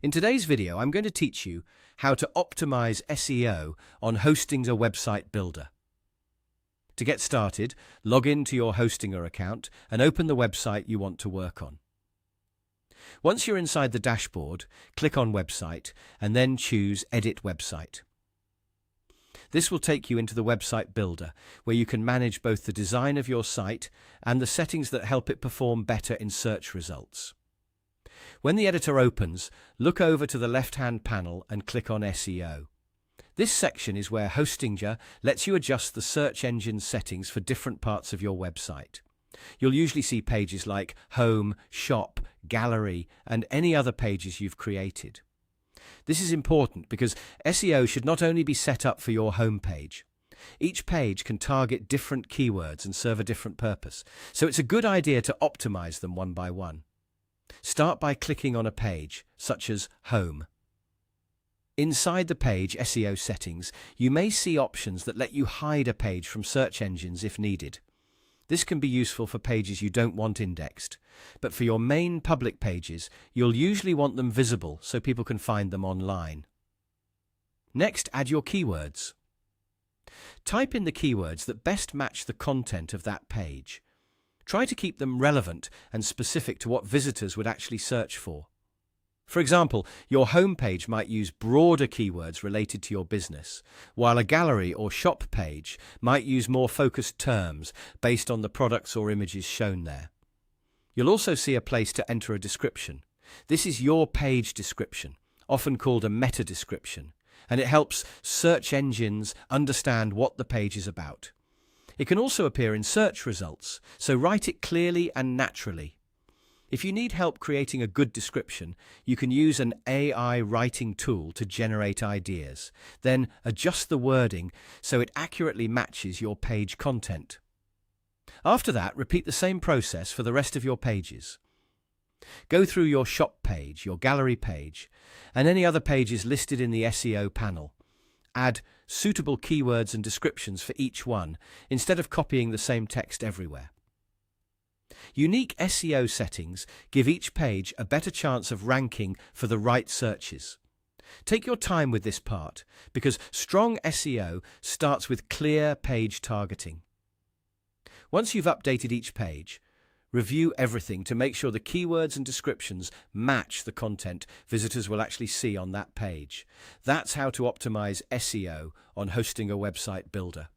In today's video, I'm going to teach you how to optimize SEO on Hostinger Website Builder. To get started, log into your Hostinger account and open the website you want to work on. Once you're inside the dashboard, click on Website and then choose Edit Website. This will take you into the Website Builder, where you can manage both the design of your site and the settings that help it perform better in search results. When the editor opens, look over to the left-hand panel and click on SEO. This section is where Hostinger lets you adjust the search engine settings for different parts of your website. You'll usually see pages like Home, Shop, Gallery, and any other pages you've created. This is important because SEO should not only be set up for your home page. Each page can target different keywords and serve a different purpose, so it's a good idea to optimize them one by one. Start by clicking on a page, such as Home. Inside the page SEO settings, you may see options that let you hide a page from search engines if needed. This can be useful for pages you don't want indexed, but for your main public pages, you'll usually want them visible so people can find them online. Next, add your keywords. Type in the keywords that best match the content of that page. Try to keep them relevant and specific to what visitors would actually search for. For example, your homepage might use broader keywords related to your business, while a gallery or shop page might use more focused terms based on the products or images shown there. You'll also see a place to enter a description. This is your page description, often called a meta description, and it helps search engines understand what the page is about. It can also appear in search results, so write it clearly and naturally. If you need help creating a good description, you can use an AI writing tool to generate ideas. Then adjust the wording so it accurately matches your page content. After that, repeat the same process for the rest of your pages. Go through your shop page, your gallery page, and any other pages listed in the SEO panel. Add suitable keywords and descriptions for each one, instead of copying the same text everywhere. Unique SEO settings give each page a better chance of ranking for the right searches. Take your time with this part, because strong SEO starts with clear page targeting. Once you've updated each page, review everything to make sure the keywords and descriptions match the content visitors will actually see on that page. That's how to optimize SEO on Hostinger Website Builder.